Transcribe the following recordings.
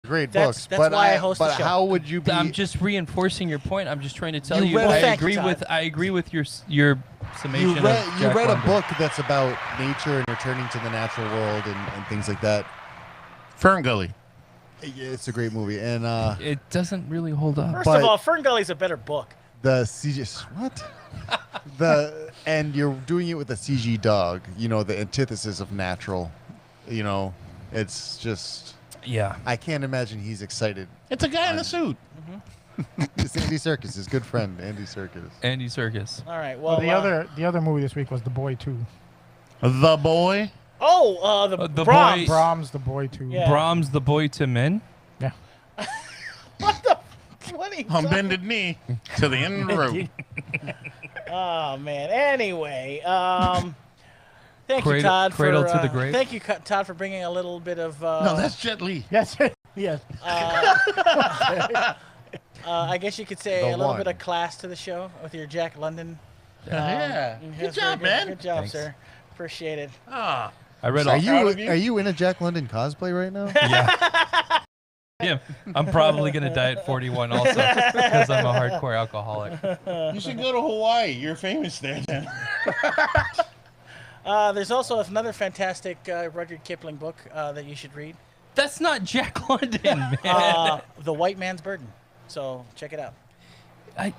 great books. That's why I host the show. But how would you be? I'm just reinforcing your point. I'm just trying to tell you. I agree with your summation. You read a book that's about nature and returning to the natural world and things like that. Fern Gully. It's a great movie, and it doesn't really hold up. First of all, Fern Gully's a better book. The CG and you're doing it with a CG dog. You know, the antithesis of natural. You know, it's just. Yeah. I can't imagine he's excited. It's a guy in a suit. It's Andy Serkis, his good friend, Andy Serkis. Andy Serkis. All right. Well, the other movie this week was The Boy 2. The Boy. Oh, the Brahms. Brahms, The Boy 2. Yeah. Brahms, The Boy to Men. Yeah. What the? What are you On bended knee to the end of the road. Oh man. Anyway, thank you, Cradle- Todd. Cradle for, to the grave. Thank you, Todd, for bringing a little bit of. No, that's Jet Li. Yes. Yes. I guess you could say The a little one. bit of class to the show with your Jack London. Yeah. That's Good job, very man. Good job, Thanks. sir. Appreciate it. Ah. I read Are all. you in a Jack London cosplay right now? Yeah, I'm probably gonna die at 41 also because I'm a hardcore alcoholic. You should go to Hawaii. You're famous there, then. There's also another fantastic Rudyard Kipling book that you should read. That's not Jack London, man. The White Man's Burden. So check it out.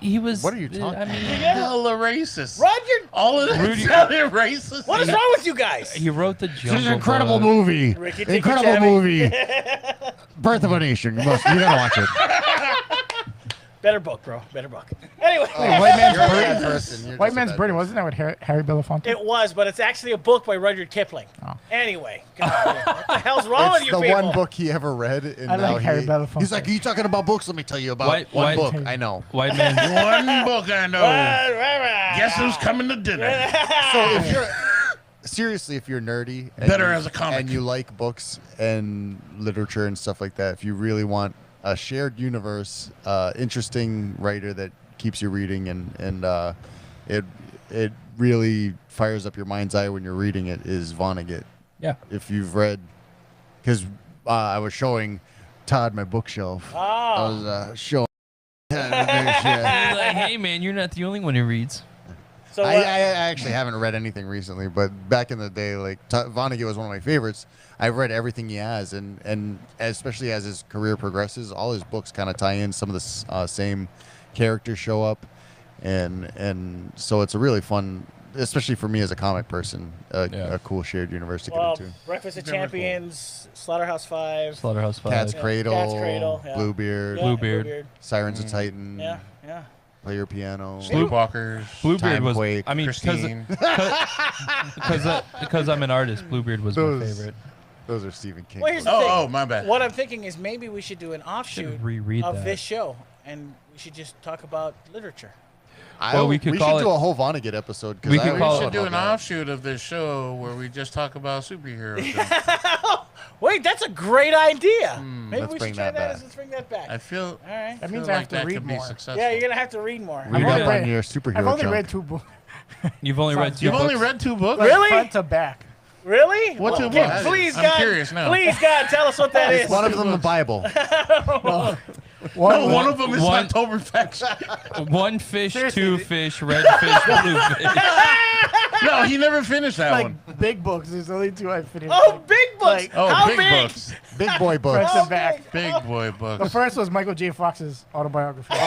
He was. What are you talking I mean, Hella racist. Rudyard. All of that sounded racist. What is wrong with you guys? he wrote the Jungle This is an incredible Book. movie. Ricky, take Incredible your chamois. movie. Birth of a Nation. You gotta watch it. Better book, bro. Better book. Anyway. White Man's You're a Burden. bad person. You're White just a Man's bad Burden, wasn't that with Harry Belafonte? It was, but it's actually a book by Rudyard Kipling. Oh. Anyway. God, what the hell's wrong with It's you the people? one book he ever read, and I now like Harry Belafonte. he's like, "Are you talking about books? Let me tell you about one book." I know. White man. One book I know. Guess who's coming to dinner? So if you're seriously, if you're nerdy, and Better you- as a comic. and you like books and literature and stuff like that, if you really want a shared universe, interesting writer that keeps you reading, and it really fires up your mind's eye when you're reading it, is Vonnegut. Yeah. If you've read, because I was showing Todd my bookshelf. I was showing. Like, hey man, you're not the only one who reads. So I actually haven't read anything recently, but back in the day, like Vonnegut was one of my favorites. I've read everything he has, and especially as his career progresses, all his books kind of tie in. Some of the same characters show up, and so it's a really fun, especially for me as a comic person, a cool shared universe to get into. Breakfast of Champions, Slaughterhouse 5. Slaughterhouse 5. Cat's Cradle, Cat's Cradle, yeah. Bluebeard, Yeah, Bluebeard. Sirens of Titan, Yeah. Play Your Piano, Sleepwalkers. Bluebeard was. Timequake, I mean, Christine. because I'm an artist, Bluebeard was my favorite. Those are Stephen King. Well, here's the books. thing. Oh, my bad. What I'm thinking is maybe we should do an offshoot reread of that. this show, and we should just talk about literature. Well, we could call should it- do a whole Vonnegut episode. 'cause We I could always call We thought should do an about that. offshoot of this show where we just talk about superheroes. Wait, that's a great idea. Maybe let's we bring should try that that. back. Let's bring that back. I feel. All right. That I means feel I like have to that read could be more. successful. Yeah, you're gonna have to read more. Read only up on read- your superhero I've only junk. read 2 books. You've only read 2 You've books. only read 2 books? Really? Front to back. Really? What two Okay, books? Please, I'm God. curious now. Please, God, tell us what that is. One of them the Bible. No, one of them is One- Oktoberfest. 1 fish, Seriously, 2 fish, red fish, blue fish. No, he never finished that Like one. big books. There's only 2 I finished. Oh, big books. Like- Oh, How big big? books. Big boy books. Front How to back. big? Big boy The books. first was Michael J. Fox's autobiography. Of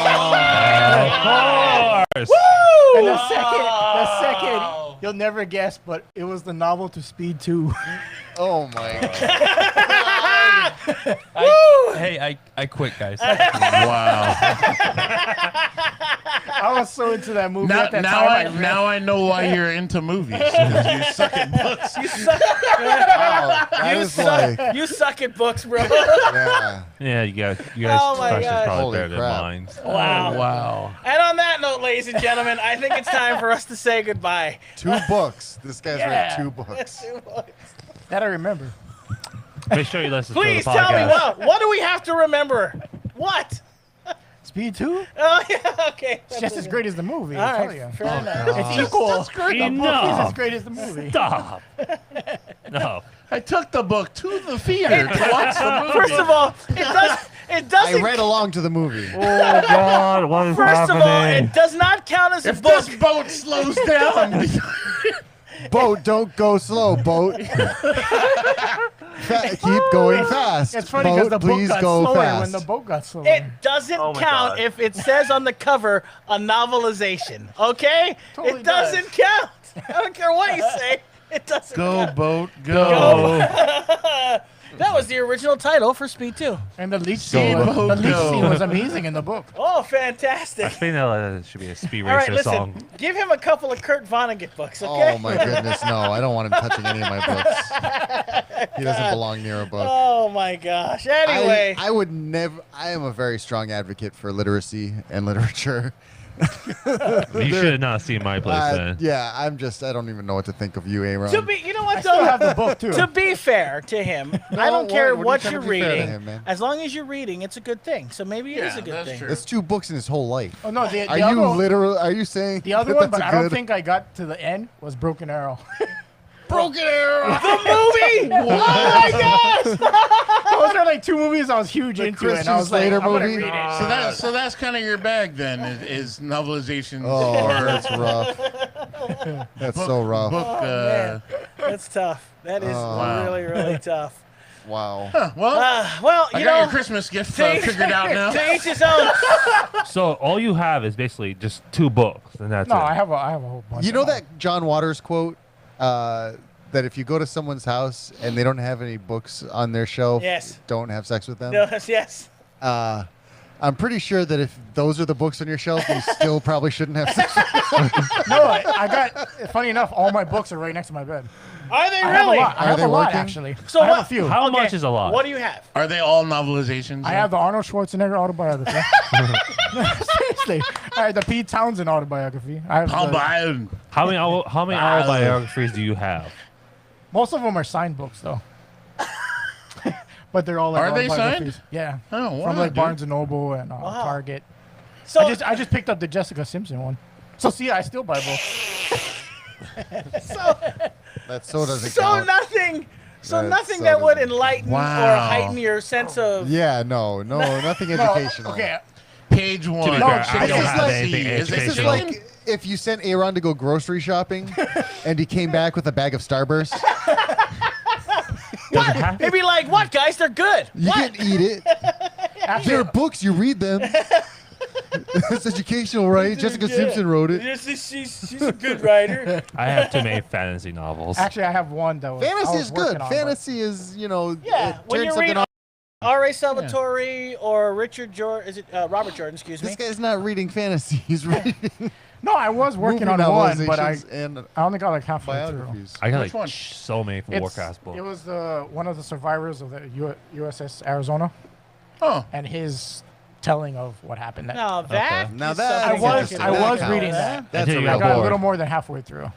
course. Woo! And the second, you'll never guess, but it was the novel to Speed 2. Oh my god. I quit, guys. Wow. I was so into that movie Now, at that now, time. I, read- now I know why you're into movies. 'Cause you suck at books. You suck. Wow. That You is suck. like, You suck at books, bro. yeah. Yeah, you guys Oh my questions gosh. probably Holy better than crap. mine. Wow. Wow. And on that note, ladies and gentlemen, I think it's time for us to say goodbye. 2 books. This guy's Yeah. read 2 books. That I remember. Make sure you listen Please to the podcast. tell me what do we have to remember? What? Speed 2? Oh yeah, okay. It's just as great as the movie. All I'll tell right, you. fair enough. It's equal. The book is Enough. as great as the movie. Stop. No. I took the book to the theater to watch the movie. First of all, it doesn't. I read along to the movie. Oh God, what is First of all, happening? it does not count as a if book. this boat slows down, Boat, don't go slow, boat. Keep going fast. It's funny because boat, the book please got go slower fast. when the boat got slower. It doesn't Oh my count God. if it says on the cover a novelization. Okay? Totally it doesn't count. I don't care what you say. It doesn't go count. boat, go. That was the original title for Speed 2. And the leech Go, scene, boat, the leech go. scene was amazing in the book. Oh, I fantastic. think that should be a Speed All right, Racer listen. song. Give him a couple of Kurt Vonnegut books, okay? Oh my goodness, no! I don't want him touching any of my books. He doesn't belong near a book. Oh, my gosh. Anyway. I would never. I am a very strong advocate for literacy and literature. You should have not seen my place then. Yeah, I'm just. I don't even know what to think of you, Aaron. to be, you know I what, still though? have the book too. To be fair to him, I don't care what are what you you're trying to be fair to reading. him, man? As long as you're reading, it's a good thing. So maybe it is Yeah, a good that's thing. true. That's 2 books in his whole life. Oh no, the Are other you one, literal? Are you saying the other that one, that's but a I don't good- think I got to the end. Was Broken Arrow. Broken Arrow. The movie! Oh my gosh! Those are like 2 movies I was huge into, and Christian I was like, Slater I'm gonna movie? read it. So that's kind of your bag then, is novelizations Oh, or that's rough. That's so rough. book. man. That's tough. That is Wow. really, really tough. Wow. Well, Well, I you got know, your Christmas gift to each- figured out now. to each his own. So all you have is basically just 2 books, and that's No, it. I have a whole bunch. You know of them. that John Waters quote that if you go to someone's house and they don't have any books on their shelf, Yes. don't have sex with them. Yes. I'm pretty sure that if those are the books on your shelf, you still probably shouldn't have sex with them. No, I got. Funny enough, all my books are right next to my bed. Are they I have a really? lot. I Are have they a lot working? actually. So I have what- a few. How Okay, much is a lot? What do you have? Are they all novelizations? I have the Arnold Schwarzenegger autobiography. Seriously, I have the Pete Townsend autobiography. I have How the- about How many autobiographies do you have? most of them are signed books though. But they're all like Are they autobiographies. signed? Yeah. Oh, wow, From like dude. Barnes and Noble and Wow. Target. So I just picked up the Jessica Simpson one. So see, I still buy books. That so doesn't so count. nothing. So That nothing so that would doesn't- enlighten or Wow. heighten your sense of. Yeah, no, nothing educational. Okay. page 1? be No, fair, I this don't is have like- anything Is This is educational. like if you sent Aaron to go grocery shopping and he came back with a bag of Starburst. Does it have to- Maybe like what, guys? They're good. You What? can eat it. They're books. You read them. It's educational, right? Jessica Simpson wrote it. Yes, she's a good writer. I have too many fantasy novels. Actually, I have one that was. I Fantasy was is working good. on, but- Fantasy is, Yeah, it when turns you something read on. R.A. Salvatore or Richard Jordan, is it Robert Jordan? Excuse me. This guy's not reading fantasy. He's reading No, I was working movie on one, but I novelizations and only got like halfway through. biographies. I got Which like one? so many forecast books. It was one of the survivors of the USS Arizona Oh, and his telling of what happened. Now that Okay. Now is that something I was- can I look was at. reading that. That's Until a you I real got got a book. little more than halfway through.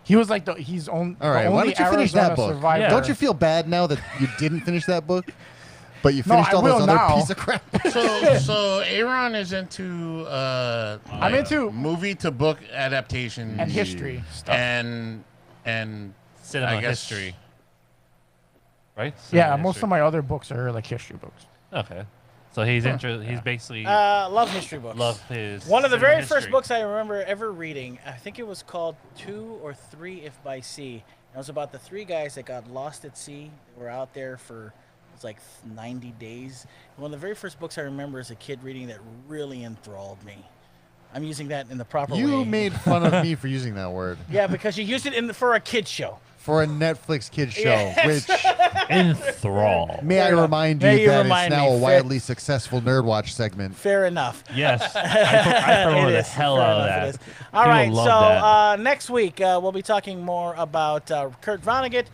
He was like he's on. All right, the why only don't you finish that Arizona book? survivor. Yeah. Don't you feel bad now that you didn't finish that book, but you No, finished I all those will other now. piece of crap? so Aaron is into I'm into movie to book adaptation and history stuff. and Cinema I guess- history. Right? Yeah, Cinema most history. of my other books are like history books. Okay. So he's He's basically Love history books. love his. One of the cinema very first history. books I remember ever reading, I think it was called 2 or 3 If by Sea. It was about the 3 guys that got lost at sea. They were out there for, it was like 90 days. One of the very first books I remember as a kid reading that really enthralled me. I'm using that in the proper way. You made fun of me for using that word Yeah, because you used it for a kid's show. for a Netflix kids show, Yes. which Enthrall. may I remind May you you that remind it's now me, a Fit. widely successful NERDWatch segment. Fair enough. Yes. I promote It the is. hell Fair out of enough, it that. is. All People right, love so that. next week we'll be talking more about Kurt Vonnegut,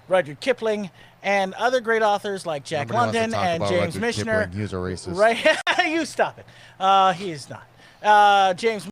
Rudyard Kipling, and other great authors like Jack Nobody wants to London talk and about James Rudyard Michener. Kipling. He was a racist. Right? You stop it. He is not. James